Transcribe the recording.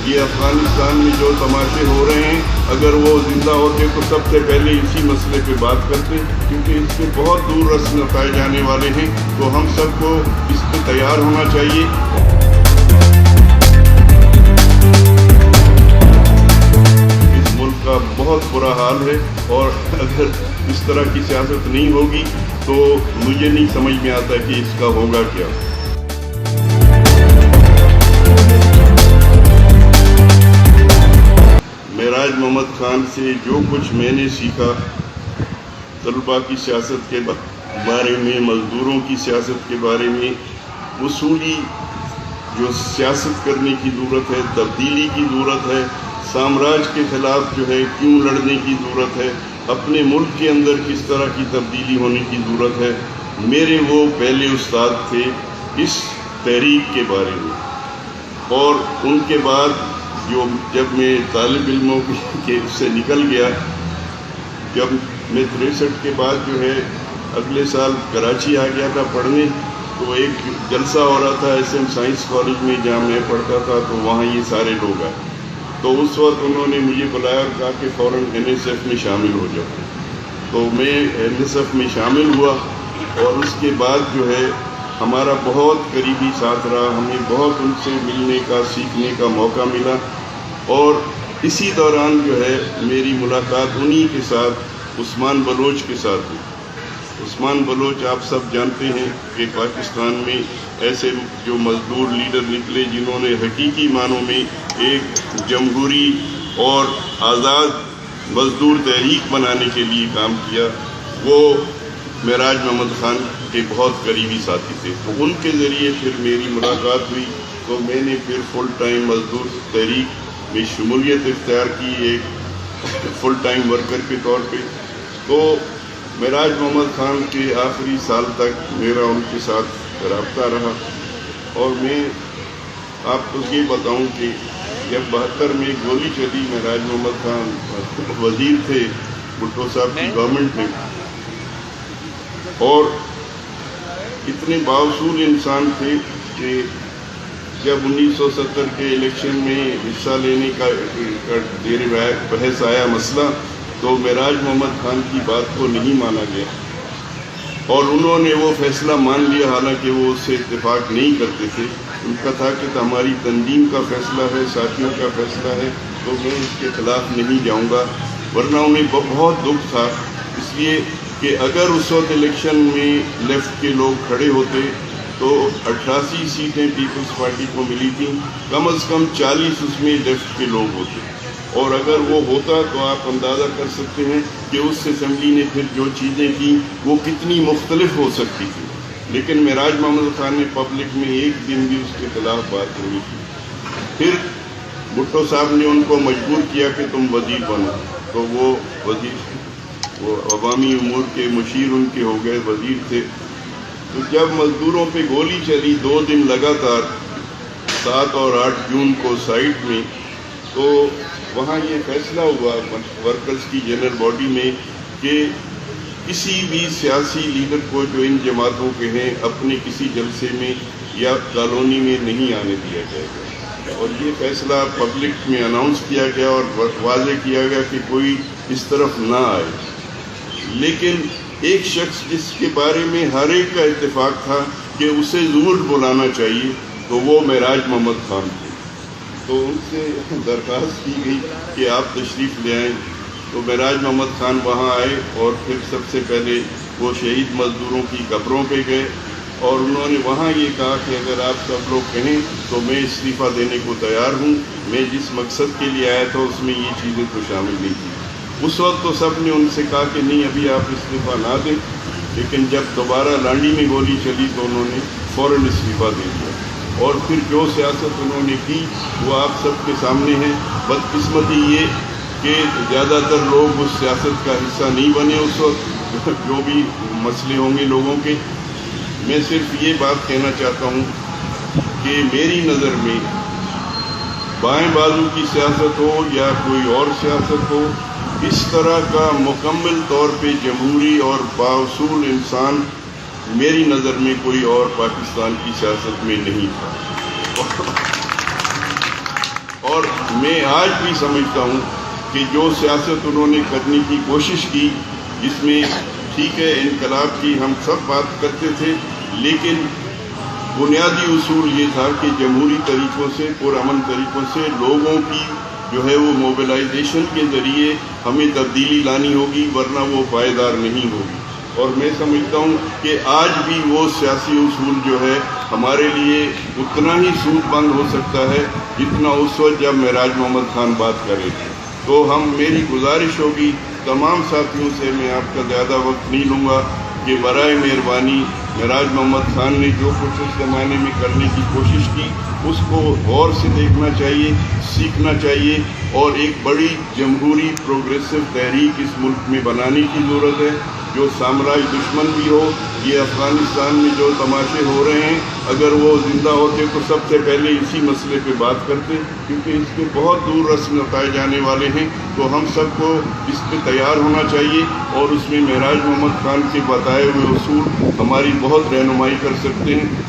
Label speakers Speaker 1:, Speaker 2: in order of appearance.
Speaker 1: یہ افغانستان میں جو تماشے ہو رہے ہیں، اگر وہ زندہ ہوتے تو سب سے پہلے اسی مسئلے پہ بات کرتے، کیونکہ اس سے بہت دور رس نتائج آنے والے ہیں، تو ہم سب کو اس پہ تیار ہونا چاہیے۔ اس ملک کا بہت برا حال ہے، اور اگر اس طرح کی سیاست نہیں ہوگی تو مجھے نہیں سمجھ میں آتا کہ اس کا ہوگا کیا۔ معراج محمد خان سے جو کچھ میں نے سیکھا، طلباء کی سیاست کے بارے میں، مزدوروں کی سیاست کے بارے میں، اصولی جو سیاست کرنے کی ضرورت ہے، تبدیلی کی ضرورت ہے، سامراج کے خلاف جو ہے کیوں لڑنے کی ضرورت ہے، اپنے ملک کے اندر کس طرح کی تبدیلی ہونے کی ضرورت ہے، میرے وہ پہلے استاد تھے اس تحریک کے بارے میں۔ اور ان کے بعد جب میں طالب علموں کے سے نکل گیا، جب میں 63 کے بعد جو ہے اگلے سال کراچی آ گیا تھا پڑھنے، تو ایک جلسہ ہو رہا تھا ایس ایم سائنس کالج میں جہاں میں پڑھتا تھا، تو وہاں یہ سارے لوگ آئے، تو اس وقت انہوں نے مجھے بلایا اور کہا کہ فوراً NSF میں شامل ہو جاؤ۔ تو میں NSF میں شامل ہوا، اور اس کے بعد جو ہے ہمارا بہت قریبی ساتھ رہا، ہمیں بہت ان سے ملنے کا، سیکھنے کا موقع ملا، اور اسی دوران جو ہے میری ملاقات انہی کے ساتھ عثمان بلوچ کے ساتھ ہوئی۔ عثمان بلوچ آپ سب جانتے ہیں کہ پاکستان میں ایسے جو مزدور لیڈر نکلے جنہوں نے حقیقی معنوں میں ایک جمہوری اور آزاد مزدور تحریک بنانے کے لیے کام کیا، وہ معراج محمد خان کے بہت قریبی ساتھی تھے۔ تو ان کے ذریعے پھر میری ملاقات ہوئی، تو میں نے پھر فل ٹائم مزدور تحریک میں شمولیت اختیار کی، ایک فل ٹائم ورکر کے طور پہ۔ تو معراج محمد خان کے آخری سال تک میرا ان کے ساتھ رابطہ رہا، اور میں آپ کو یہ بتاؤں کہ جب 72 میں گولی چلی، معراج محمد خان وزیر تھے بھٹو صاحب کی گورنمنٹ میں، اور اتنے باوصول انسان تھے کہ جب 1970 کے الیکشن میں حصہ لینے کا دیر بحث آیا مسئلہ، تو معراج محمد خان کی بات کو نہیں مانا گیا، اور انہوں نے وہ فیصلہ مان لیا، حالانکہ وہ اس سے اتفاق نہیں کرتے تھے۔ ان کا تھا کہ ہماری تنظیم کا فیصلہ ہے، ساتھیوں کا فیصلہ ہے، تو میں اس کے خلاف نہیں جاؤں گا، ورنہ انہیں بہت دکھ تھا، اس لیے کہ اگر اس وقت الیکشن میں لیفٹ کے لوگ کھڑے ہوتے تو 88 سیٹیں پیپلز پارٹی کو ملی تھیں، کم از کم 40 اس میں لیفٹ کے لوگ ہوتے، اور اگر وہ ہوتا تو آپ اندازہ کر سکتے ہیں کہ اس اسمبلی نے پھر جو چیزیں کی وہ کتنی مختلف ہو سکتی تھی۔ لیکن معراج محمد خان نے پبلک میں ایک دن بھی اس کے خلاف بات نہیں کی۔ پھر بھٹو صاحب نے ان کو مجبور کیا کہ تم وزیر بنو، تو وہ عوامی امور کے مشیر ان کے ہو گئے، وزیر تھے۔ تو جب مزدوروں پہ گولی چلی 2 دن لگاتار، 7 اور 8 جون کو سائٹ میں، تو وہاں یہ فیصلہ ہوا ورکرز کی جنرل باڈی میں کہ کسی بھی سیاسی لیڈر کو جو ان جماعتوں کے ہیں اپنے کسی جلسے میں یا کالونی میں نہیں آنے دیا جائے گا، اور یہ فیصلہ پبلک میں اناؤنس کیا گیا اور واضح کیا گیا کہ کوئی اس طرف نہ آئے۔ لیکن ایک شخص جس کے بارے میں ہر ایک کا اتفاق تھا کہ اسے ضرور بلانا چاہیے، تو وہ معراج محمد خان تھے۔ تو ان سے درخواست کی گئی کہ آپ تشریف لے آئیں، تو معراج محمد خان وہاں آئے، اور پھر سب سے پہلے وہ شہید مزدوروں کی قبروں پہ گئے، اور انہوں نے وہاں یہ کہا کہ اگر آپ سب لوگ کہیں تو میں استعفیٰ دینے کو تیار ہوں، میں جس مقصد کے لیے آیا تھا اس میں یہ چیزیں تو شامل نہیں تھیں۔ اس وقت تو سب نے ان سے کہا کہ نہیں ابھی آپ استعفیٰ نہ دیں، لیکن جب دوبارہ لانڈی میں گولی چلی تو انہوں نے فوراً استعفیٰ دے دیا، اور پھر جو سیاست انہوں نے کی وہ آپ سب کے سامنے ہے۔ بدقسمتی یہ کہ زیادہ تر لوگ اس سیاست کا حصہ نہیں بنے اس وقت، جو بھی مسئلے ہوں گے لوگوں کے۔ میں صرف یہ بات کہنا چاہتا ہوں کہ میری نظر میں بائیں بازو کی سیاست ہو یا کوئی اور سیاست ہو، اس طرح کا مکمل طور پہ جمہوری اور بااصول انسان میری نظر میں کوئی اور پاکستان کی سیاست میں نہیں تھا، اور میں آج بھی سمجھتا ہوں کہ جو سیاست انہوں نے کرنے کی کوشش کی، جس میں ٹھیک ہے انقلاب کی ہم سب بات کرتے تھے، لیکن بنیادی اصول یہ تھا کہ جمہوری طریقوں سے، پرامن طریقوں سے لوگوں کی جو ہے وہ موبلائزیشن کے ذریعے ہمیں تبدیلی لانی ہوگی، ورنہ وہ پائیدار نہیں ہوگی۔ اور میں سمجھتا ہوں کہ آج بھی وہ سیاسی اصول جو ہے ہمارے لیے اتنا ہی سود مند ہو سکتا ہے جتنا اس وقت جب معراج محمد خان بات کرے تھے۔ تو میری گزارش ہوگی تمام ساتھیوں سے، میں آپ کا زیادہ وقت نہیں لوں گا، کہ برائے مہربانی معراج محمد خان نے جو کچھ اس زمانے میں کرنے کی کوشش کی اس کو غور سے دیکھنا چاہیے، سیکھنا چاہیے، اور ایک بڑی جمہوری پروگریسو تحریک اس ملک میں بنانے کی ضرورت ہے، جو سامراج دشمن بھی ہو۔ یہ افغانستان میں جو تماشے ہو رہے ہیں، اگر وہ زندہ ہوتے تو سب سے پہلے اسی مسئلے پہ بات کرتے، کیونکہ اس کے بہت دور رس نتائج جانے والے ہیں۔ تو ہم سب کو اس پہ تیار ہونا چاہیے، اور اس میں معراج محمد خان کے بتائے ہوئے اصول ہماری بہت رہنمائی کر سکتے ہیں۔